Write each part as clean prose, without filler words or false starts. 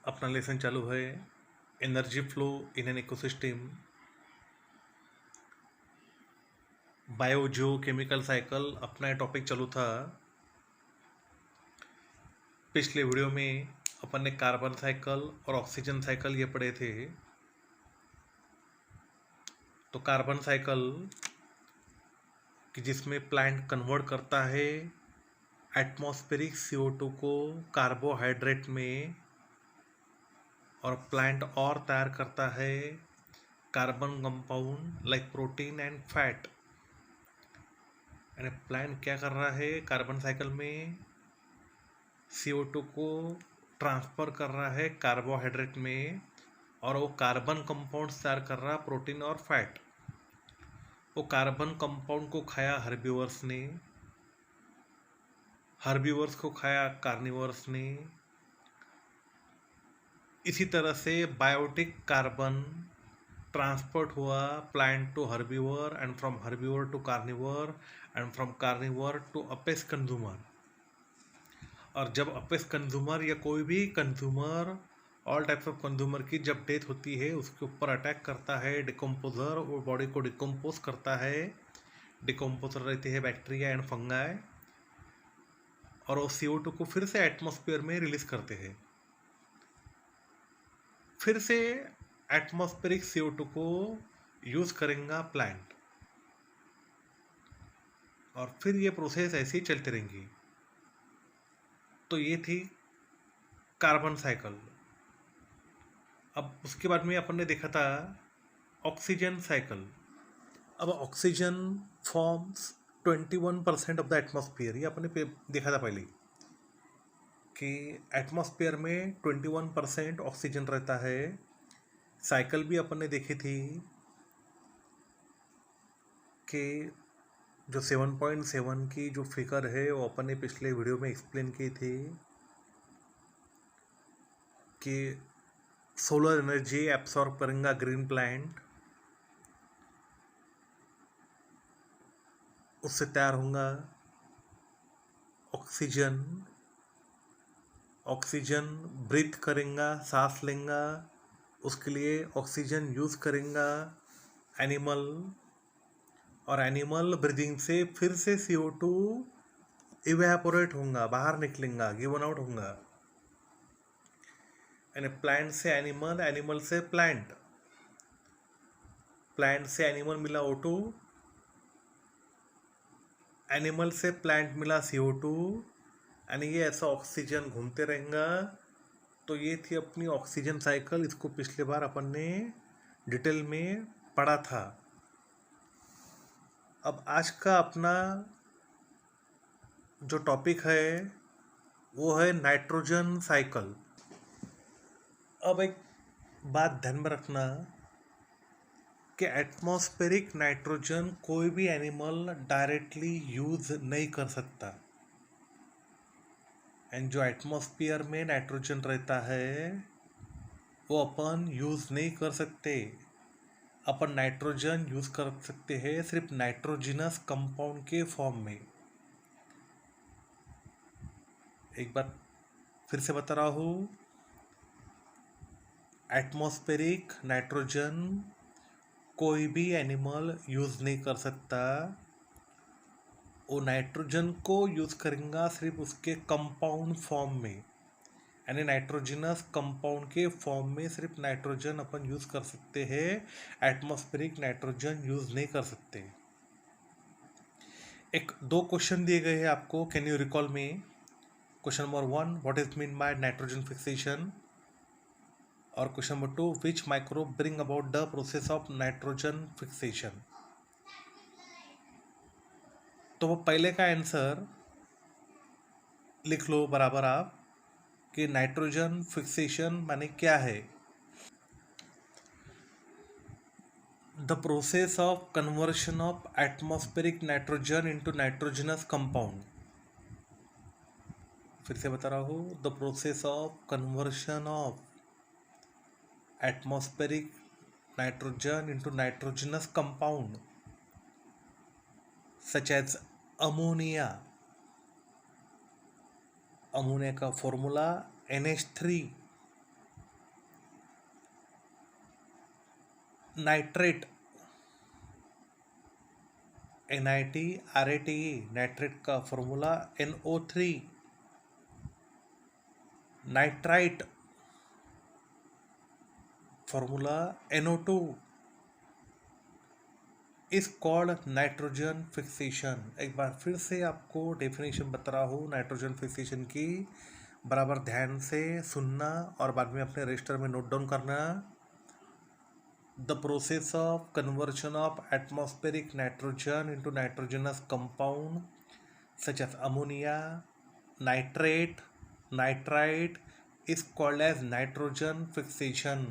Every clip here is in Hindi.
अपना लेसन चालू है energy flow in an ecosystem. Bio chemical cycle अपना टॉपिक चालू था। पिछले वीडियो में अपन ने कार्बन साइकिल और ऑक्सीजन साइकिल ये पढ़े थे। तो कार्बन साइकिल कि जिसमें प्लांट कन्वर्ट करता है एटमॉस्फेरिक CO2 को कार्बोहाइड्रेट में, और प्लांट और तैयार करता है carbon compound like protein and fat. यानी प्लांट क्या कर रहा है कार्बन साइकिल में, CO2 को ट्रांसफ़र कर रहा है कार्बोहाइड्रेट में, और वो कार्बन कंपाउंड तैयार कर रहा है प्रोटीन और फैट। वो कार्बन कंपाउंड को खाया हर्बीवर्स ने, हर्बीवर्स को खाया कार्निवर्स ने। इसी तरह से बायोटिक कार्बन ट्रांसपोर्ट हुआ plant to herbivore and from herbivore to carnivore and from carnivore to apex consumer. और जब अपेस कंज्यूमर या कोई भी consumer, all types of consumer की जब डेथ होती है उसके ऊपर अटैक करता है डिकम्पोजर, वो बॉडी को डिकम्पोज करता है। डिकम्पोजर रहती है बैक्टीरिया एंड फंगाई, और वो CO2 को फिर से एटमॉस्फेयर में रिलीज करते हैं। फिर से एटमॉस्फेरिक CO2 को यूज करेंगे प्लांट, और फिर ये प्रोसेस ऐसे ही चलती रहेंगी। तो ये थी कार्बन साइकिल। अब उसके बाद में अपन ने देखा था ऑक्सीजन साइकिल। अब oxygen forms 21% of the atmosphere, ये अपन ने देखा था पहले कि एटमॉस्फेयर में 21% ऑक्सीजन रहता है। साइकिल भी अपन ने देखी थी कि जो 7.7 की जो फिगर है वो अपन ने पिछले वीडियो में एक्सप्लेन की थी कि सोलर एनर्जी एब्सॉर्ब करेंगे ग्रीन प्लांट, उससे तैयार होगा ऑक्सीजन। ऑक्सीजन ब्रीथ करेंगे, सांस लेंगे, उसके लिए ऑक्सीजन यूज़ करेंगे एनिमल, और एनिमल ब्रीदिंग से फिर से CO2 इवेपोरेट होगा, बाहर निकलेंगा, गिवन आउट होगा। यानी प्लांट से एनिमल, एनिमल से प्लांट, प्लांट से एनिमल मिला O2, एनिमल से प्लांट मिला CO2, यानी ये ऐसा ऑक्सीजन घूमते रहेगा। तो ये थी अपनी ऑक्सीजन साइकिल। इसको पिछले बार अपन ने डिटेल में पढ़ा था। अब आज का अपना जो टॉपिक है वो है नाइट्रोजन साइकिल। अब एक बात ध्यान में रखना कि एटमॉस्फेरिक नाइट्रोजन कोई भी एनिमल डायरेक्टली यूज नहीं कर सकता। एंड जो एटमॉस्फेयर में नाइट्रोजन रहता है वो अपन यूज नहीं कर सकते। अपन नाइट्रोजन यूज कर सकते हैं सिर्फ नाइट्रोजिनस कंपाउंड के फॉर्म में। एक बार फिर से बता रहा हूँ, एटमॉस्फेरिक नाइट्रोजन कोई भी एनिमल यूज़ नहीं कर सकता। वो नाइट्रोजन को यूज़ करेंगे सिर्फ उसके कंपाउंड फॉर्म में, यानी नाइट्रोजिनस कंपाउंड के फॉर्म में सिर्फ नाइट्रोजन अपन यूज़ कर सकते हैं। एटमॉस्फेरिक नाइट्रोजन यूज़ नहीं कर सकते। एक दो क्वेश्चन दिए गए हैं आपको, कैन यू रिकॉल में? Question number 1, what is mean by nitrogen fixation? और question number 2, which microbe bring about the process of nitrogen fixation? तो वो पहले का आंसर लिख लो बराबर आप कि नाइट्रोजन फिक्सेशन माने क्या है? The process of conversion of atmospheric nitrogen into nitrogenous compound. फिर से बता रहा हूँ, the process of conversion of atmospheric nitrogen into nitrogenous compound such as ammonia. Ammonia का फॉर्मूला NH3, नाइट्रेट, NITRATE, नाइट्रेट का formula NO3, nitrite formula NO2 is called nitrogen fixation. एक बार फिर से आपको डेफिनेशन बता रहा हूँ नाइट्रोजन फिक्सेशन की, बराबर ध्यान से सुनना और बाद में अपने रजिस्टर में नोट डाउन करना। The process of conversion of atmospheric nitrogen into nitrogenous compound such as ammonia, nitrate, nitrite is called as nitrogen fixation.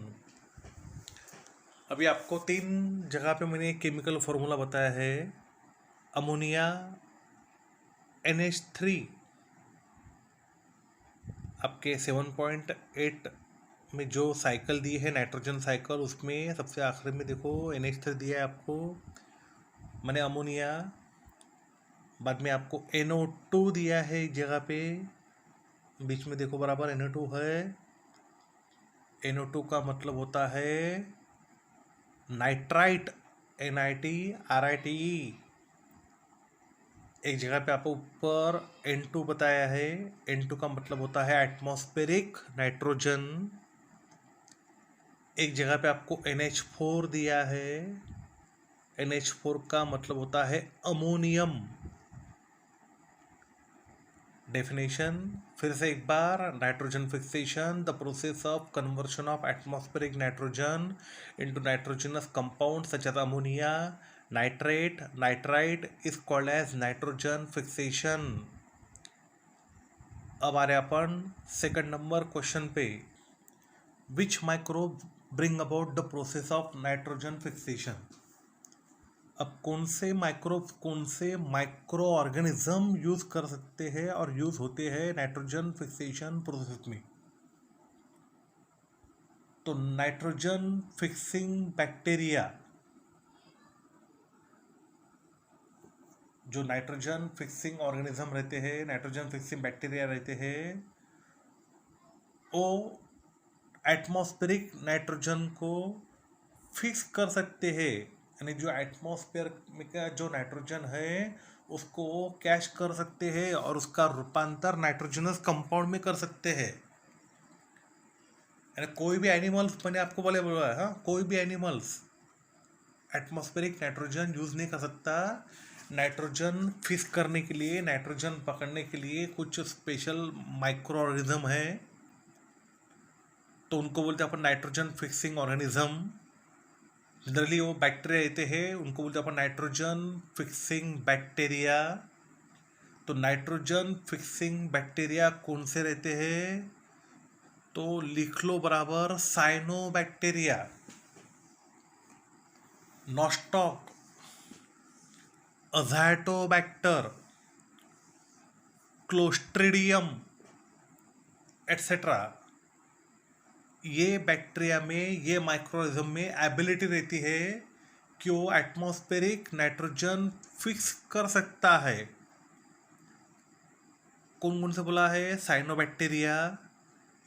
अभी आपको 3 जगह पे मैंने केमिकल फॉर्मूला बताया है। अमोनिया NH3 आपके 7.8 में जो साइकिल दी है नाइट्रोजन साइकिल, उसमें सबसे आखिर में देखो NH3 दिया है आपको, मैंने अमोनिया। बाद में आपको NO2 दिया है एक जगह पे, बीच में देखो बराबर NO2 है। NO2 का मतलब होता है नाइट्राइट, NITRATE। एक जगह पे आपको ऊपर N2 बताया है, N2 का मतलब होता है एटमॉस्फेरिक नाइट्रोजन। एक जगह पे आपको NH4 दिया है, NH4 का मतलब होता है अमोनियम। डेफिनेशन फिर से एक बार, nitrogen fixation, the process of conversion of atmospheric nitrogen into nitrogenous compound such as ammonia, nitrate, nitrite is called as nitrogen fixation. अब आ रहे अपन सेकंड नंबर क्वेश्चन पे, which microbe bring about the process of nitrogen fixation. अब कौन से माइक्रो ऑर्गेनिज्म यूज कर सकते हैं और यूज होते हैं नाइट्रोजन फिक्सेशन प्रोसेस में। तो नाइट्रोजन फिक्सिंग बैक्टीरिया, जो नाइट्रोजन फिक्सिंग ऑर्गेनिज्म रहते हैं, नाइट्रोजन फिक्सिंग बैक्टीरिया रहते हैं, वो एटमॉस्फेरिक नाइट्रोजन को फिक्स कर सकते हैं। यानी जो एटमॉस्फेयर में का जो नाइट्रोजन है उसको कैच कर सकते हैं और उसका रूपांतर नाइट्रोजनस कंपाउंड में कर सकते हैं। यानी कोई भी एनिमल्स, मैंने आपको बोला है, हाँ, कोई भी एनिमल्स एटमॉस्फेरिक नाइट्रोजन यूज नहीं कर सकता। नाइट्रोजन फिक्स करने के लिए, नाइट्रोजन पकड़ने के लिए कुछ स्पेशल माइक्रो ऑर्गेनिज्म है, तो उनको बोलते हैं अपन नाइट्रोजन फिक्सिंग ऑर्गेनिज्म। जनरली वो बैक्टीरिया रहते हैं, उनको बोलते हैं अपन नाइट्रोजन फिक्सिंग बैक्टीरिया। तो नाइट्रोजन फिक्सिंग बैक्टीरिया कौन से रहते हैं, तो लिख लो बराबर, cyanobacteria, nostoc, Azotobacter, Clostridium etcetera. ये बैक्टीरिया में, ये माइक्रोऑर्गेनिज्म में एबिलिटी रहती है कि वो एटमॉस्फेरिक नाइट्रोजन फिक्स कर सकता है। कौन कौन से बोला है, साइनोबैक्टीरिया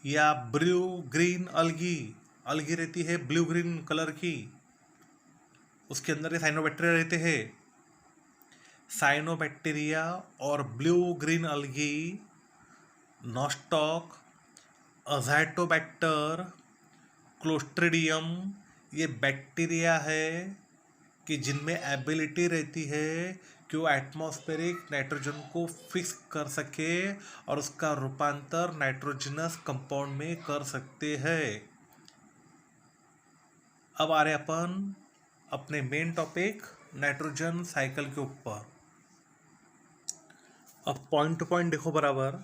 या ब्लू ग्रीन अलगी, अलगी रहती है ब्लू ग्रीन कलर की, उसके अंदर ये साइनोबैक्टीरिया रहते हैं। साइनोबैक्टीरिया और blue green algae, Nostoc, Azotobacter, Clostridium, ये बैक्टीरिया है कि जिनमें एबिलिटी रहती है कि वो एटमॉस्फेरिक नाइट्रोजन को फिक्स कर सके और उसका रूपांतर नाइट्रोजनस कंपाउंड में कर सकते हैं। अब आ रहे अपन अपने मेन टॉपिक नाइट्रोजन साइकिल के ऊपर। अब पॉइंट टू पॉइंट देखो बराबर।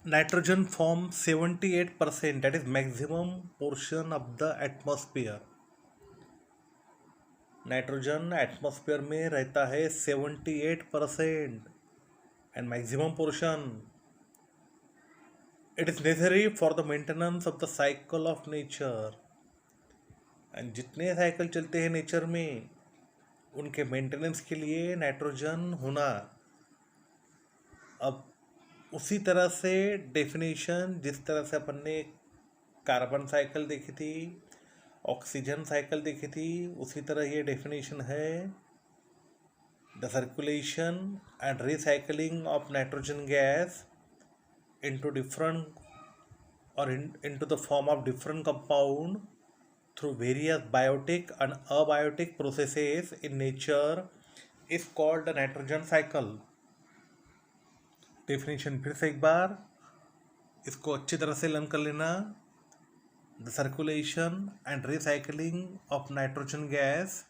Nitrogen form 78%, that is maximum portion of the atmosphere। Nitrogen atmosphere में रहता है 78% and maximum portion. It is necessary for the maintenance of the cycle of nature. And जितने साइकिल चलते हैं नेचर में, उनके मेंटेनेंस के लिए नाइट्रोजन होना। अब उसी तरह से डेफिनेशन, जिस तरह से अपन ने कार्बन साइकिल देखी थी, ऑक्सीजन साइकिल देखी थी, उसी तरह ये डेफिनेशन है, the circulation and recycling of nitrogen gas into different or into the form of different compound through various biotic and abiotic processes in nature is called the nitrogen cycle. Definition फिर से एक बार, इसको अच्छी तरह से लर्न कर लेना। The circulation and recycling of nitrogen gas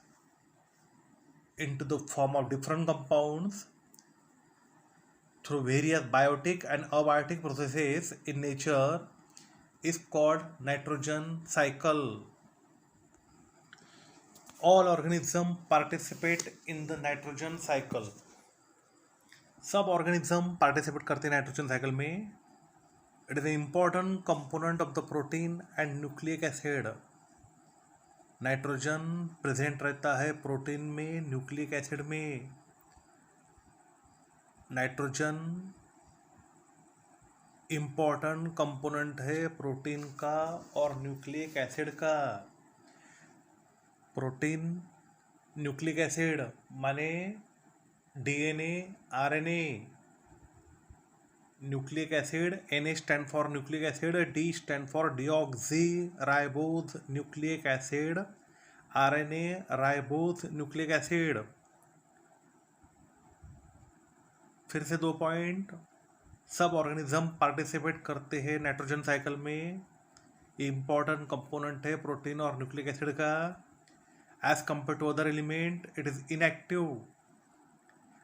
into the form of different compounds through various biotic and abiotic processes in nature is called nitrogen cycle. All organisms participate in the nitrogen cycle. सब ऑर्गेनिज्म पार्टिसिपेट करते हैं नाइट्रोजन साइकिल में। It is an important component of the protein and nucleic acid. Nitrogen present रहता है प्रोटीन में, न्यूक्लिक एसिड में। नाइट्रोजन इम्पॉर्टेंट कंपोनेंट है प्रोटीन का और न्यूक्लिक एसिड का। प्रोटीन, न्यूक्लिक एसिड माने DNA, RNA. Nucleic acid, Na stand for nucleic acid, D stand for deoxy ribose nucleic acid, RNA ribose nucleic acid. फिर से 2 पॉइंट, सब ऑर्गेनिज्म पार्टिसिपेट करते हैं नाइट्रोजन साइकिल में। इम्पॉर्टेंट कंपोनेंट है प्रोटीन और न्यूक्लिक एसिड का। As compare to other element it is inactive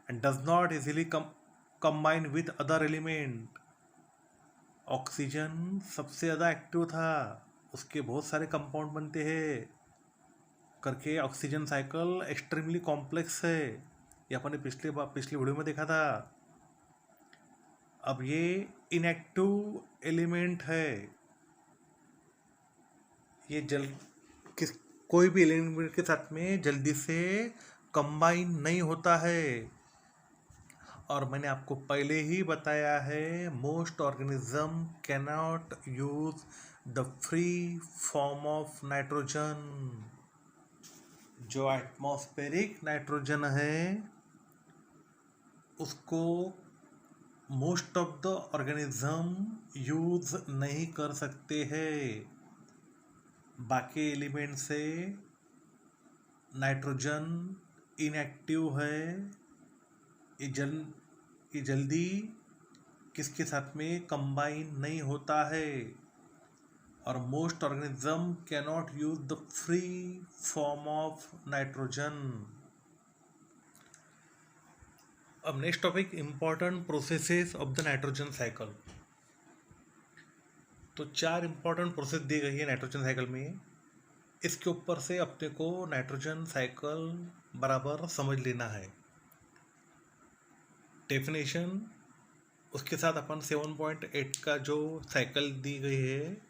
and does not easily combine with other element. Oxygen सबसे ज़्यादा एक्टिव था, उसके बहुत सारे कंपाउंड बनते हैं करके ऑक्सीजन साइकिल एक्सट्रीमली कॉम्प्लेक्स है। ये अपन ने पिछली वीडियो में देखा था। अब ये इनएक्टिव एलिमेंट है, ये कोई भी एलिमेंट के साथ में जल्दी से कंबाइन नहीं होता है। और मैंने आपको पहले ही बताया है, most organism cannot use the free form of nitrogen. जो एटमॉस्फेरिक नाइट्रोजन है उसको most of the organism use नहीं कर सकते हैं। बाकी एलिमेंट से नाइट्रोजन इनएक्टिव है, ये जल्दी किसके साथ में कंबाइन नहीं होता है। और most organism cannot use the free form of nitrogen. अब next topic, important processes of the nitrogen cycle. तो 4 इम्पॉर्टेंट प्रोसेस दी गई है नाइट्रोजन साइकिल में। इसके ऊपर से अपने को नाइट्रोजन साइकिल बराबर समझ लेना है। डेफिनेशन, उसके साथ अपन 7.8 का जो साइकिल दी गई है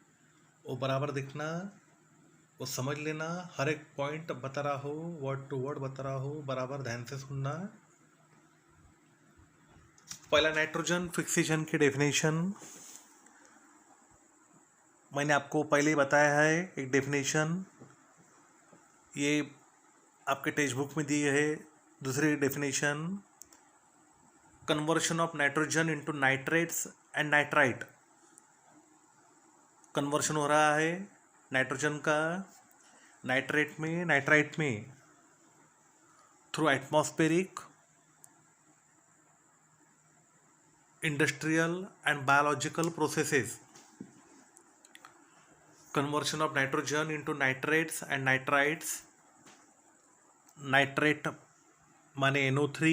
वो बराबर देखना, वो समझ लेना। हर एक पॉइंट बता रहा हो, वर्ड टू वर्ड बता रहा हो, बराबर ध्यान से सुनना। पहला, नाइट्रोजन फिक्सेशन की डेफिनेशन मैंने आपको पहले ही बताया है। एक डेफिनेशन ये आपके टेक्स्ट बुक में दी है। दूसरी definition, conversion of nitrogen into nitrates and nitrite. Conversion हो रहा है नाइट्रोजन का नाइट्रेट में, नाइट्राइट में through atmospheric, industrial and biological processes. Conversion of nitrogen into nitrates and nitrites. Nitrate माने NO3,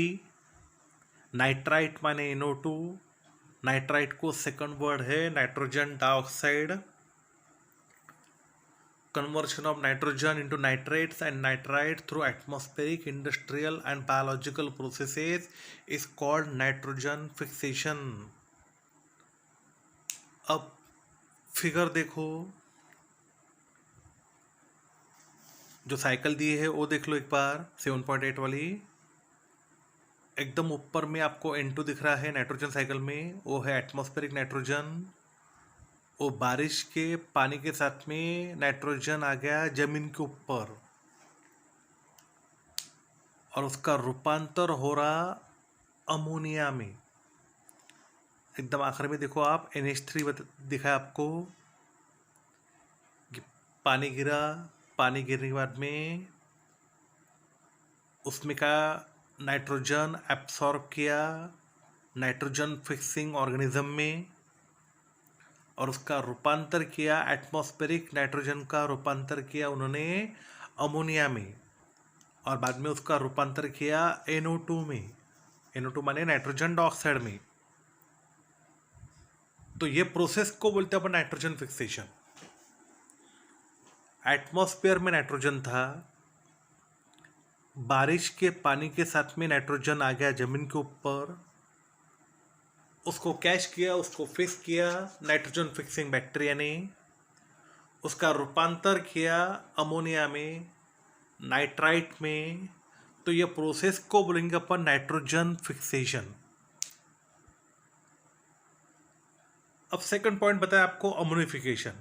नाइट्राइट माने NO2। नाइट्राइट को सेकंड वर्ड है nitrogen dioxide. Conversion of nitrogen into nitrates and nitrite through atmospheric, industrial and biological processes is called nitrogen fixation. अब फिगर देखो, जो साइकिल दी है वो देख लो एक बार, 7.8 वाली। एकदम ऊपर में आपको N2 दिख रहा है नाइट्रोजन साइकिल में, वो है एटमॉस्फेरिक नाइट्रोजन। वो बारिश के पानी के साथ में नाइट्रोजन आ गया जमीन के ऊपर और उसका रूपांतर हो रहा अमोनिया में। एकदम आखिर में देखो आप NH3 दिखा है आपको कि पानी गिरा, पानी गिरने के बाद में उसमें का नाइट्रोजन एब्सॉर्ब किया नाइट्रोजन फिक्सिंग ऑर्गेनिज्म में और उसका रूपांतर किया, एटमॉस्फेरिक नाइट्रोजन का रूपांतर किया उन्होंने अमोनिया में और बाद में उसका रूपांतर किया NO2 में। NO2 माने नाइट्रोजन डाइऑक्साइड में। तो ये प्रोसेस को बोलते हैं अपन नाइट्रोजन फिक्सेशन। एटमॉस्फेयर में नाइट्रोजन था, बारिश के पानी के साथ में नाइट्रोजन आ गया जमीन के ऊपर, उसको कैच किया, उसको फिक्स किया नाइट्रोजन फिक्सिंग बैक्टीरिया ने, उसका रूपांतर किया अमोनिया में, नाइट्राइट में। तो ये प्रोसेस को बोलेंगे अपन नाइट्रोजन फिक्सेशन। अब सेकंड पॉइंट बताया आपको ammonification,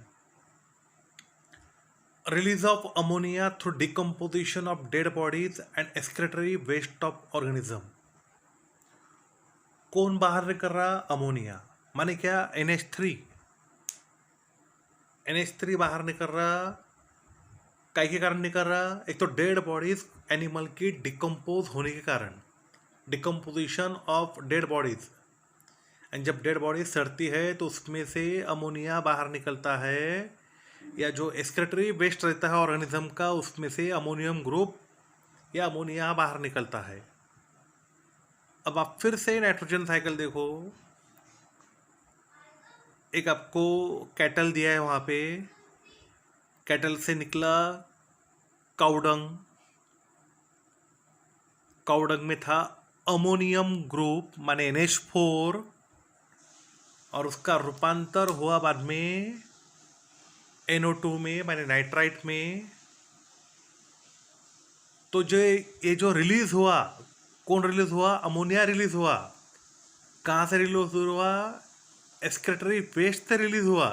release of ammonia through decomposition of dead bodies and excretory waste of organism. कौन बाहर निकल रहा? अमोनिया। माने क्या? NH3 बाहर निकल रहा। काय के कारण निकल रहा? एक तो डेड बॉडीज एनिमल की डिकम्पोज होने के कारण, decomposition of dead bodies. And जब डेड बॉडीज सड़ती है तो उसमें से अमोनिया बाहर निकलता है, या जो एक्सक्रीटरी वेस्ट रहता है ऑर्गेनिज्म का उसमें से अमोनियम ग्रुप या अमोनिया बाहर निकलता है। अब आप फिर से नाइट्रोजन साइकिल देखो, एक आपको कैटल दिया है, वहाँ पे कैटल से निकला काउडंग, काउडंग में था अमोनियम ग्रुप माने NH4 और उसका रूपांतर हुआ बाद में NO2 में माने नाइट्राइट में। तो जो ये जो रिलीज हुआ, कौन रिलीज हुआ? अमोनिया रिलीज हुआ। कहाँ से रिलीज हुआ? एक्सक्रीटरी वेस्ट से रिलीज हुआ।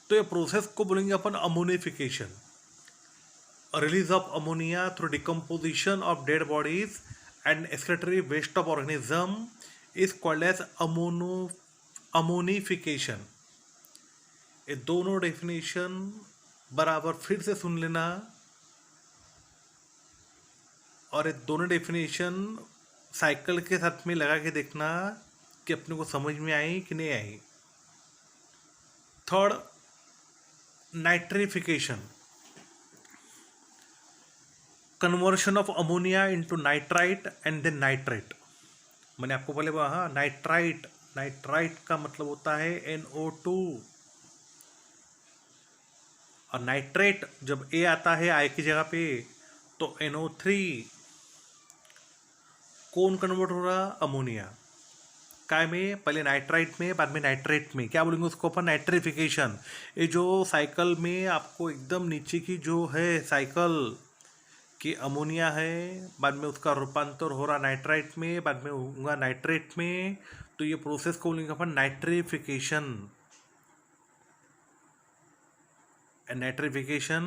तो ये प्रोसेस को बोलेंगे अपन ammonification. Release of ammonia through decomposition of dead bodies and excretory waste of organism is called as ammonification. ये दोनों डेफिनेशन बराबर फिर से सुन लेना और ये दोनों डेफिनेशन साइकिल के साथ में लगा के देखना कि अपने को समझ में आई कि नहीं आई। Third, nitrification, conversion of ammonia into nitrite and then nitrate. मैंने आपको पहले बोला, हाँ, नाइट्राइट, नाइट्राइट का मतलब होता है NO2 और नाइट्रेट जब A आता है I की जगह पे तो NO3। कौन कन्वर्ट हो रहा? अमोनिया। काय में? पहले नाइट्राइट में, बाद में नाइट्रेट में। क्या बोलेंगे उसको अपन? नाइट्रिफिकेशन। ये जो साइकिल में आपको एकदम नीचे की जो है साइकिल कि अमोनिया है, बाद में उसका रूपांतर हो रहा नाइट्राइट में, बाद में होगा नाइट्रेट में। तो ये प्रोसेस को बोलेंगे अपन nitrification. Nitrification,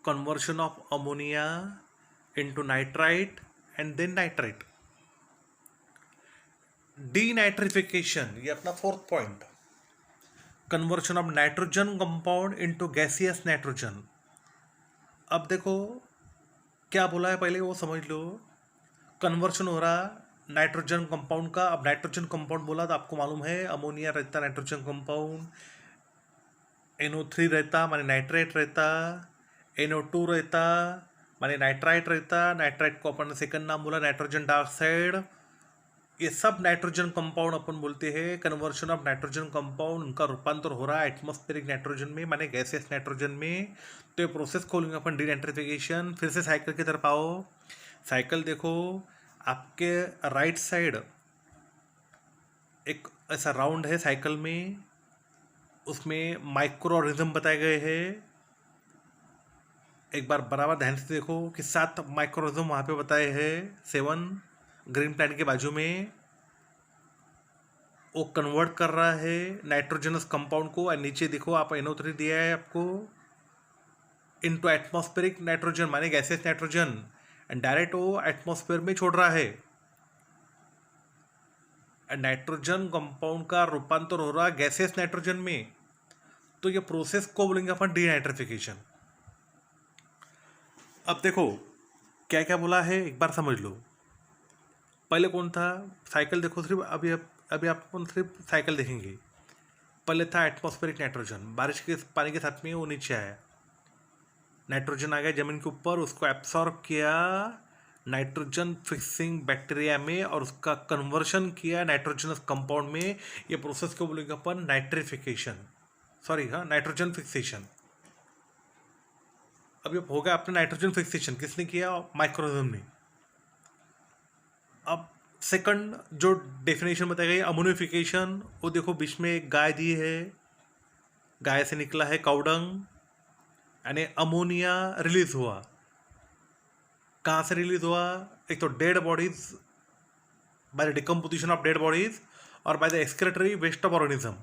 conversion of ammonia into nitrite and then nitrate. Denitrification, ये अपना fourth point, conversion of nitrogen compound into gaseous nitrogen. अब देखो क्या बोला है पहले वो समझ लो। कन्वर्शन हो रहा नाइट्रोजन कंपाउंड का। अब नाइट्रोजन कंपाउंड बोला तो आपको मालूम है अमोनिया रहता नाइट्रोजन कंपाउंड, NO3 रहता माने नाइट्रेट रहता, NO2 रहता माने नाइट्राइट रहता। नाइट्राइट को अपन ने सेकंड नाम बोला नाइट्रोजन डाइऑक्साइड। ये सब नाइट्रोजन कंपाउंड अपन बोलते हैं। कन्वर्शन ऑफ नाइट्रोजन कंपाउंड, उनका रूपांतर हो रहा है एटमॉस्फेरिक नाइट्रोजन में माने गैसियस नाइट्रोजन में। तो ये प्रोसेस खोलेंगे अपन डीनाइट्रिफिकेशन। फिर से साइकिल की तरफ आओ। साइकिल देखो, आपके राइट साइड एक ऐसा राउंड है साइकिल में, उसमें माइक्रो ऑर्गेनिज्म बताए गए हैं। एक बार बराबर ध्यान से देखो कि 7 माइक्रो ऑर्गेनिज्म वहाँ पे बताए हैं, 7 ग्रीन प्लांट के बाजू में। वो कन्वर्ट कर रहा है नाइट्रोजनस कंपाउंड को, और नीचे देखो आप NO3 दिया है आपको, इनटू एटमॉस्फेरिक नाइट्रोजन माने गैसेस नाइट्रोजन, एंड डायरेक्ट वो एटमॉस्फेयर में छोड़ रहा है। नाइट्रोजन कंपाउंड का रूपांतर हो रहा है गैसेस नाइट्रोजन में, तो ये प्रोसेस को बोलेंगे अपन डीनाइट्रिफिकेशन। अब देखो क्या क्या बोला है एक बार समझ लो। पहले कौन था साइकिल, देखो सिर्फ अभी आप सिर्फ साइकिल देखेंगे। पहले था एटमॉस्फेरिक नाइट्रोजन, बारिश के पानी के साथ में वो नीचे आया, नाइट्रोजन आ गया जमीन के ऊपर, उसको एब्सॉर्ब किया नाइट्रोजन फिक्सिंग बैक्टीरिया में और उसका कन्वर्शन किया नाइट्रोजनस कंपाउंड में। ये प्रोसेस को बोलेंगे अपन नाइट्रिफिकेशन, सॉरी हाँ नाइट्रोजन फिक्सेशन। अब ये हो गया आपने नाइट्रोजन फिक्सेशन, किसने किया? माइक्रोऑर्गेनिज्म ने। अब सेकंड जो डेफिनेशन बताई गई अमोनिफिकेशन, वो देखो बीच में एक गाय दी है, गाय से निकला है काउडंग, यानी अमोनिया रिलीज हुआ। कहाँ से रिलीज हुआ? एक तो dead bodies, by the decomposition of dead bodies और by the excretory waste of organism,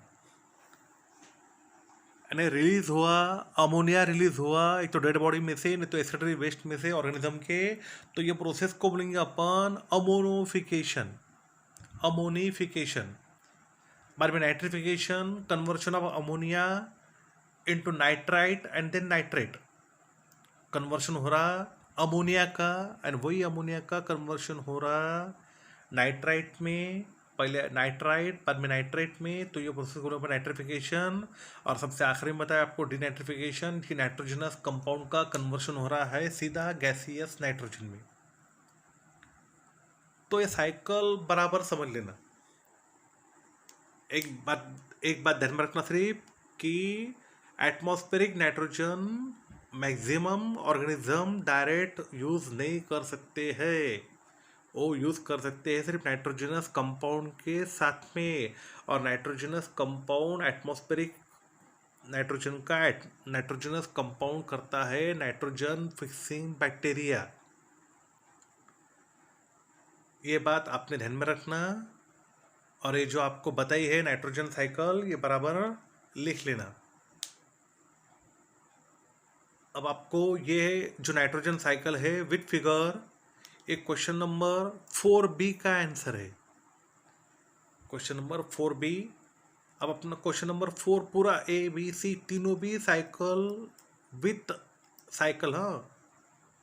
यानी रिलीज हुआ अमोनिया, रिलीज हुआ एक तो डेड बॉडी में से, नहीं तो एक्सक्रेटरी वेस्ट में से ऑर्गेनिज्म के। तो ये प्रोसेस को बोलेंगे अपन अमोनोफिकेशन, अमोनिफिकेशन। बाद में nitrification, conversion of ammonia into nitrite and then nitrate, conversion हो रहा अमोनिया का, एंड वही अमोनिया का कन्वर्शन हो रहा नाइट्राइट में, पहले नाइट्राइट बाद में नाइट्रेट में। तो ये प्रोसेस को बोलते हैं नाइट्रिफिकेशन। और सबसे आखिरी में बताया आपको डीनाइट्रिफिकेशन, कि नाइट्रोजनस कंपाउंड का कन्वर्शन हो रहा है सीधा गैसियस नाइट्रोजन में। तो ये साइकिल बराबर समझ लेना। एक बात ध्यान में रखना सिर्फ कि atmospheric nitrogen maximum organism direct use नहीं कर सकते हैं, वो यूज़ कर सकते हैं सिर्फ नाइट्रोजनस कंपाउंड के साथ में। और नाइट्रोजनस कंपाउंड एटमॉस्फेरिक नाइट्रोजन का नाइट्रोजनस कंपाउंड करता है नाइट्रोजन फिक्सिंग बैक्टीरिया। ये बात आपने ध्यान में रखना, और ये जो आपको बताई है नाइट्रोजन साइकिल, ये बराबर लिख लेना। अब आपको ये जो नाइट्रोजन साइकिल है विथ फिगर, एक क्वेश्चन नंबर 4B का आंसर है, क्वेश्चन नंबर 4B। अब अपना क्वेश्चन नंबर 4 पूरा ABC तीनों भी साइकिल विथ साइकिल, हाँ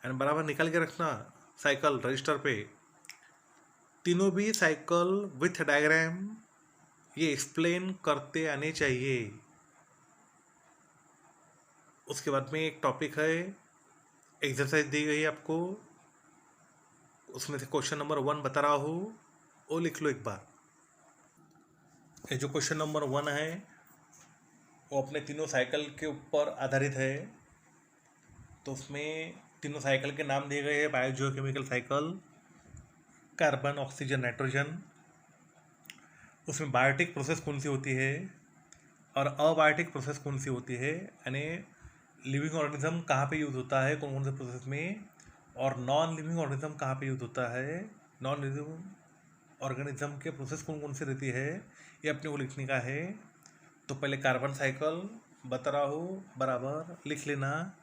एंड बराबर निकाल के रखना साइकिल रजिस्टर पे, तीनों भी साइकिल विथ डायग्राम ये एक्सप्लेन करते आने चाहिए। उसके बाद में एक टॉपिक है, एक्सरसाइज दी गई आपको, उसमें से क्वेश्चन नंबर 1 बता रहा हूँ, वो लिख लो एक बार। ये जो क्वेश्चन नंबर 1 है वो अपने तीनों साइकिल के ऊपर आधारित है। तो उसमें तीनों साइकिल के नाम दिए गए हैं, biogeochemical cycle, carbon oxygen nitrogen. उसमें बायोटिक प्रोसेस कौन सी होती है और अबायोटिक प्रोसेस कौन सी होती है, यानी लिविंग ऑर्गेनिज्म कहाँ पे यूज़ होता है कौन कौन से प्रोसेस में, और नॉन लिविंग ऑर्गेनिज्म कहाँ पे यूज़ होता है, नॉन लिविंग ऑर्गेनिज्म के प्रोसेस कौन कौन सी रहती है, ये अपने को लिखने का है। तो पहले कार्बन साइकिल बता रहा हूँ, बराबर लिख लेना।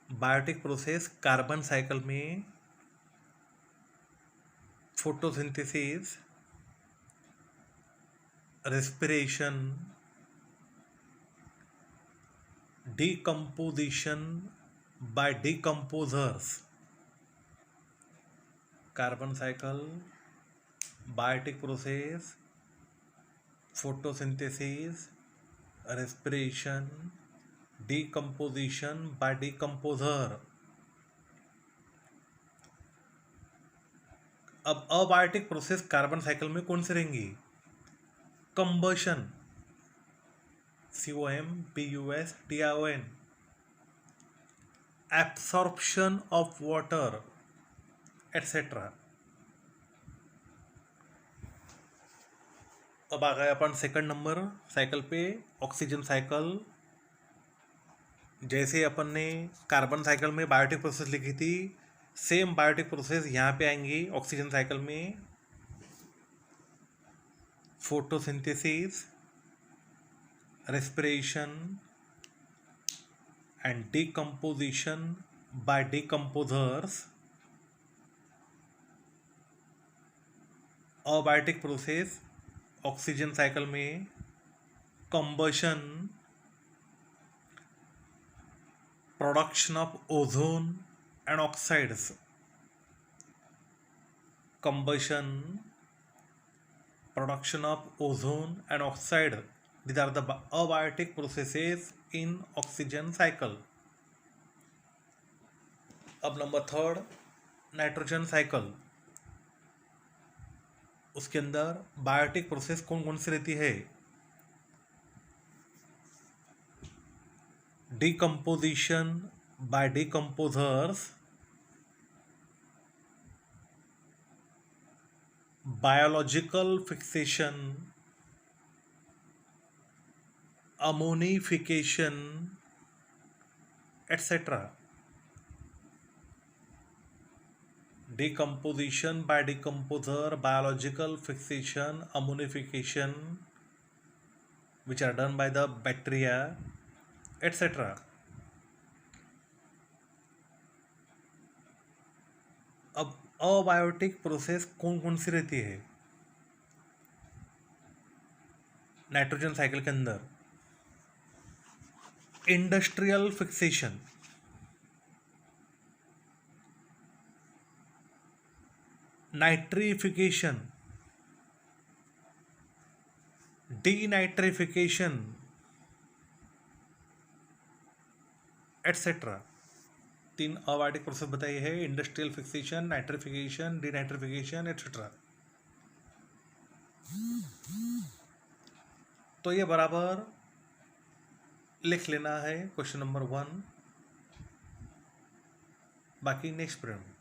बायोटिक प्रोसेस कार्बन साइकिल में photosynthesis, respiration, decomposition by decomposers, carbon cycle, biotic process, photosynthesis, respiration, decomposition by decomposer। अब अबायोटिक प्रोसेस कार्बन साइकिल में कौन से रहेंगी? Combustion, COMBUSTION, absorption of water, etc। अब आ गए अपन सेकंड नंबर साइकिल पे, ऑक्सीजन साइकिल। जैसे अपन ने कार्बन साइकिल में बायोटिक प्रोसेस लिखी थी, सेम बायोटिक प्रोसेस यहाँ पे आएंगी ऑक्सीजन साइकिल में। photosynthesis, respiration, and decomposition by decomposers. Abiotic process oxygen cycle में combustion, production of ozone and oxides. Combustion, production of ozone and oxide. These are the abiotic processes in oxygen cycle. अब नंबर थर्ड, नाइट्रोजन साइकिल. उसके अंदर बायोटिक प्रोसेस कौन कौन सी रहती है? Decomposition by decomposers, biological fixation, ammonification, etc. Decomposition by decomposer, biological fixation, ammonification, which are done by the bacteria, etc. अब अबायोटिक प्रोसेस कौन कौन सी रहती है नाइट्रोजन साइकिल के अंदर? Industrial fixation, nitrification, denitrification, etcetera. 3 abiotic process बताई है: industrial fixation, nitrification, denitrification, etcetera. तो ये बराबर लिख लेना है क्वेश्चन नंबर 1. बाकी नेक्स्ट पीरियड.